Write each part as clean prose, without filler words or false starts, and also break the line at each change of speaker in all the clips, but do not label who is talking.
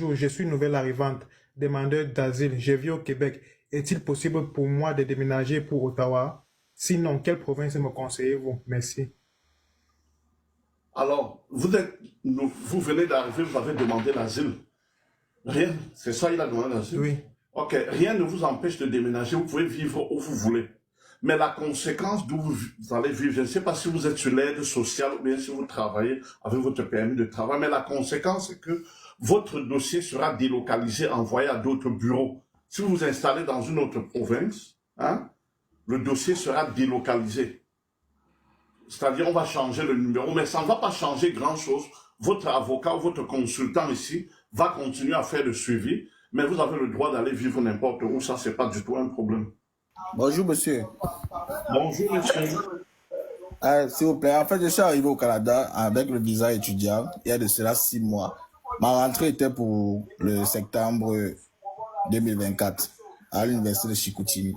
Bonjour, je suis nouvelle arrivante, demandeur d'asile, je vis au Québec. Est-il possible pour moi de déménager pour Ottawa? Sinon, quelle province me conseillez-vous? Merci.
Alors, vous venez d'arriver, vous avez demandé l'asile. Rien, c'est ça, il a demandé l'asile.
Oui.
Ok, rien ne vous empêche de déménager, vous pouvez vivre où vous voulez. Mais la conséquence d'où vous allez vivre, je ne sais pas si vous êtes sur l'aide sociale ou bien si vous travaillez avec votre permis de travail, mais la conséquence c'est que votre dossier sera délocalisé, envoyé à d'autres bureaux. Si vous vous installez dans une autre province, hein, le dossier sera délocalisé. C'est-à-dire, on va changer le numéro, mais ça ne va pas changer grand-chose. Votre avocat ou votre consultant ici va continuer à faire le suivi, mais vous avez le droit d'aller vivre n'importe où, ça, c'est pas du tout un problème.
Bonjour, monsieur.
Bonjour, monsieur.
S'il vous plaît, en fait, je suis arrivé au Canada avec le visa étudiant il y a de cela 6 mois. Ma rentrée était pour le septembre 2024 à l'université de Chicoutimi.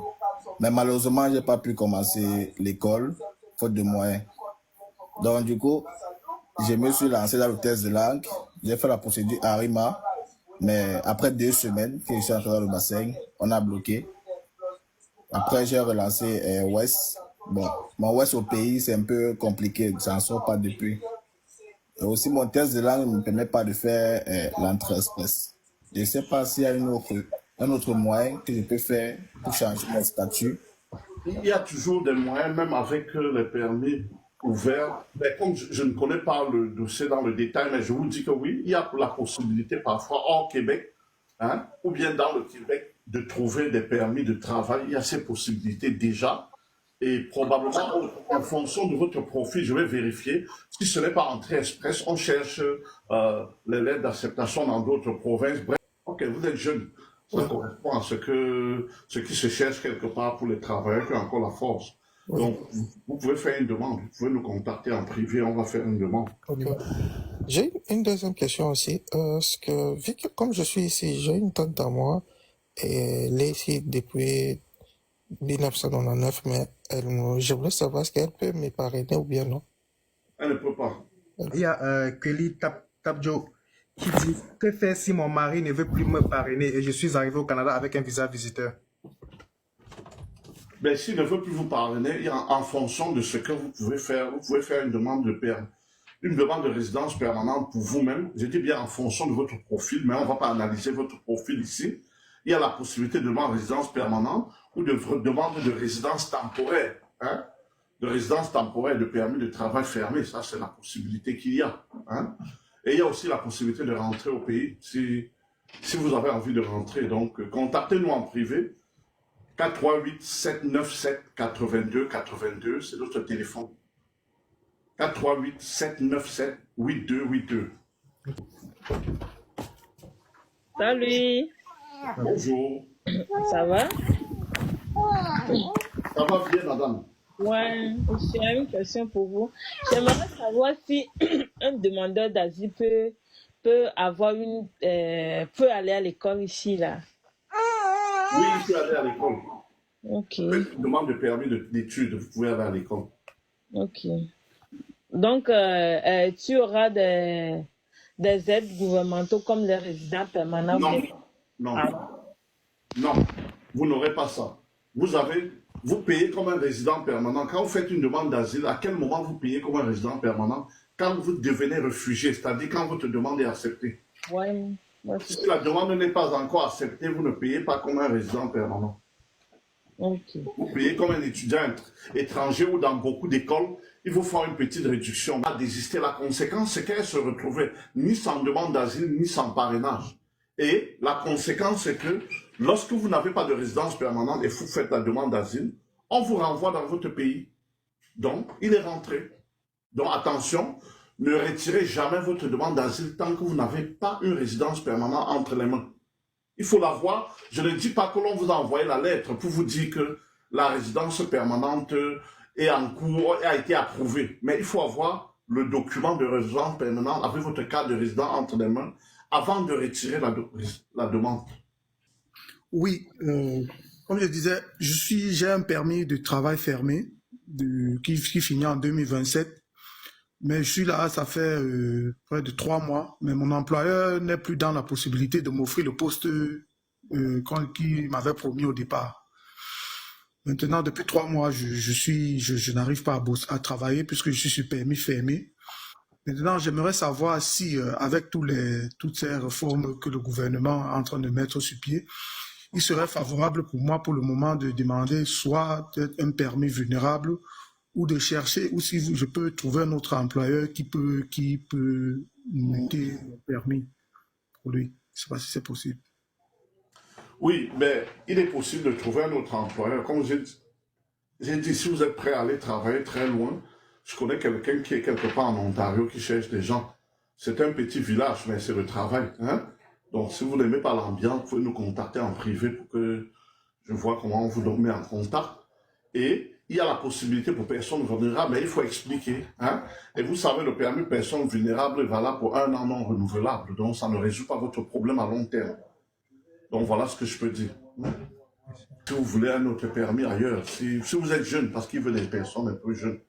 Mais malheureusement, je n'ai pas pu commencer l'école, faute de moyens. Donc, du coup, je me suis lancé dans le test de langue. J'ai fait la procédure à RIMA. Mais après 2 semaines que je suis entré dans le bassin, on a bloqué. Après, j'ai relancé West. Bon, mon West au pays, c'est un peu compliqué. Ça n'en sort pas depuis. Et aussi, mon test de langue ne me permet pas de faire l'entrée express. Je ne sais pas s'il y a un autre moyen que je peux faire pour changer mon statut.
Il y a toujours des moyens, même avec les permis ouverts. Mais comme je ne connais pas le dossier dans le détail, mais je vous dis que oui, il y a la possibilité parfois hors Québec, hein, ou bien dans le Québec, de trouver des permis de travail. Il y a ces possibilités déjà. Et probablement, en fonction de votre profil, je vais vérifier. Si ce n'est pas entrée express, on cherche les lettres d'acceptation dans d'autres provinces. Bref, ok, vous êtes jeune. Ça correspond à ce qui se cherche quelque part pour les travailleurs qui ont encore la force.
Oui.
Donc, vous pouvez faire une demande. Vous pouvez nous contacter en privé, on va faire une demande.
Ok. J'ai une deuxième question aussi. Vu que comme je suis ici, j'ai une tante à moi, et elle est ici depuis 1999, mais je voulais savoir est-ce qu'elle peut me parrainer ou bien non.
Elle ne peut pas.
Il y a Kelly Tapjo qui dit que faire si mon mari ne veut plus me parrainer et je suis arrivé au Canada avec un visa visiteur.
Mais s'il ne veut plus vous parrainer, en fonction de ce que vous pouvez faire une demande de permis. Une demande de résidence permanente pour vous-même. Je dis bien en fonction de votre profil, mais on ne va pas analyser votre profil ici. Il y a la possibilité de demande de résidence permanente ou de demande de résidence temporaire. Hein? De résidence temporaire, de permis de travail fermé. Ça, c'est la possibilité qu'il y a. Hein? Et il y a aussi la possibilité de rentrer au pays si vous avez envie de rentrer. Donc, contactez-nous en privé. 438-797-8282, c'est notre téléphone. 438-797-8282.
Salut,
Bonjour.
ça va?
Ça va bien, madame?
Ouais, j'ai une question pour vous. J'aimerais savoir si un demandeur d'asile peut aller à l'école ici, là.
Oui, il peut aller à l'école.
Ok,
Une demande de permis d'études, vous pouvez aller à l'école.
ok. Donc, tu auras des aides gouvernementaux comme les résidents permanents.
Non, non,
Ah,
non, vous n'aurez pas ça. Vous payez comme un résident permanent. Quand vous faites une demande d'asile, à quel moment vous payez comme un résident permanent? Quand vous devenez réfugié, c'est-à-dire quand votre demande est acceptée.
ouais,
Si la demande n'est pas encore acceptée, vous ne payez pas comme un résident permanent.
ok.
Vous payez comme un étudiant étranger ou dans beaucoup d'écoles, il vous faut une petite réduction. On va désister. La conséquence, c'est qu'elle se retrouvait ni sans demande d'asile, ni sans parrainage. Et la conséquence, c'est que lorsque vous n'avez pas de résidence permanente et vous faites la demande d'asile, on vous renvoie dans votre pays. Donc, il est rentré. Donc, attention, ne retirez jamais votre demande d'asile tant que vous n'avez pas une résidence permanente entre les mains. Il faut l'avoir. Je ne dis pas que l'on vous a envoyé la lettre pour vous dire que la résidence permanente est en cours, a été approuvée. Mais il faut avoir le document de résidence permanente avec votre carte de résident entre les mains avant de retirer la demande.
Oui, comme je disais, j'ai un permis de travail fermé qui finit en 2027. Mais je suis là, ça fait près de 3 mois. Mais mon employeur n'est plus dans la possibilité de m'offrir le poste qu'il m'avait promis au départ. Maintenant, depuis 3 mois, je n'arrive pas à travailler puisque je suis sur permis fermé. Maintenant, j'aimerais savoir si, avec toutes ces réformes que le gouvernement est en train de mettre sur pied, il serait favorable pour moi pour le moment de demander soit un permis vulnérable ou de chercher, ou si je peux trouver un autre employeur qui peut monter mon permis pour lui. Je ne sais pas si c'est possible.
Oui, mais il est possible de trouver un autre employeur. Comme j'ai dit, si vous êtes prêt à aller travailler très loin, je connais quelqu'un qui est quelque part en Ontario qui cherche des gens. C'est un petit village, mais c'est le travail. Hein? Donc, si vous n'aimez pas l'ambiance, vous pouvez nous contacter en privé pour que je vois comment on vous met en contact. Et il y a la possibilité pour personnes vulnérables, mais il faut expliquer. Hein? Et vous savez, le permis personne vulnérable est valable pour 1 an non renouvelable. Donc, ça ne résout pas votre problème à long terme. Donc, voilà ce que je peux dire. Si vous voulez un autre permis ailleurs, si vous êtes jeune, parce qu'il veut des personnes un peu jeunes,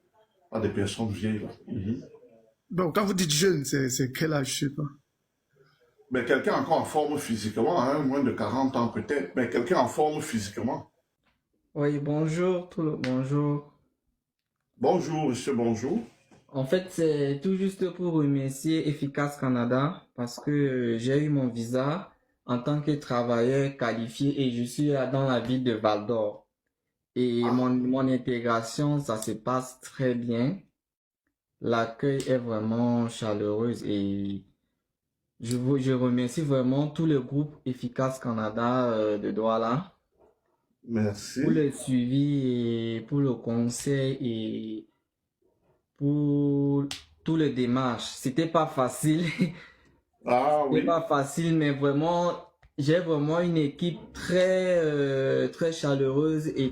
pas des personnes vieilles. Là.
Donc, quand vous dites jeune, c'est quel âge, je ne sais pas.
Mais quelqu'un encore en forme physiquement, hein, moins de 40 ans peut-être, mais quelqu'un en forme physiquement.
Oui, bonjour, bonjour.
Bonjour, monsieur, bonjour.
En fait, c'est tout juste pour remercier Efficace Canada parce que j'ai eu mon visa en tant que travailleur qualifié et je suis dans la ville de Val-d'Or. Et mon intégration, ça se passe très bien. L'accueil est vraiment chaleureux et je remercie vraiment tout le groupe Efficace Canada de Douala
Merci.
pour le suivi et pour le conseil et pour tout le démarche. C'était pas facile.
Ah
C'était
oui.
pas facile, mais vraiment, j'ai vraiment une équipe très chaleureuse et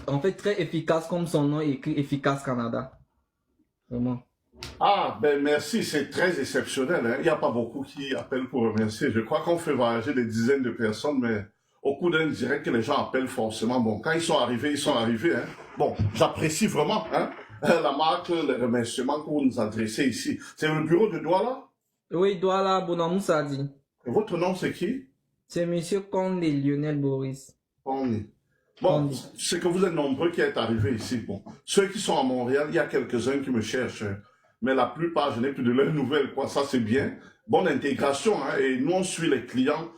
en fait, très efficace comme son nom écrit, Efficace Canada. Vraiment.
Ah, ben merci, c'est très exceptionnel. Hein. Il n'y a pas beaucoup qui appellent pour remercier. Je crois qu'on fait voyager des dizaines de personnes, mais au coup d'un direct, les gens appellent forcément. Bon, quand ils sont arrivés, ils sont arrivés. Hein. Bon, j'apprécie vraiment hein, la marque, les remerciements que vous nous adressez ici. C'est le bureau de Douala?
Oui, Douala Bonamoussa dit.
Votre nom, c'est qui?
C'est Monsieur Conde et Lionel Boris.
Conde. Bon, c'est que vous êtes nombreux qui êtes arrivés ici. Bon, ceux qui sont à Montréal, il y a quelques-uns qui me cherchent. Mais la plupart, je n'ai plus de leurs nouvelles, quoi. Ça, c'est bien. Bonne intégration, hein. Et nous, on suit les clients.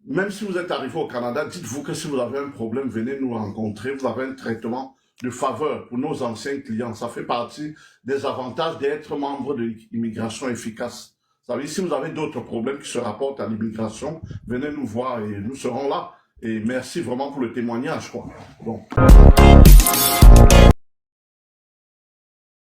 Même si vous êtes arrivé au Canada, dites-vous que si vous avez un problème, venez nous rencontrer. Vous avez un traitement de faveur pour nos anciens clients. Ça fait partie des avantages d'être membre de l'immigration efficace. Ça veut dire, si vous avez d'autres problèmes qui se rapportent à l'immigration, venez nous voir et nous serons là. Et merci vraiment pour le témoignage, quoi. Bon.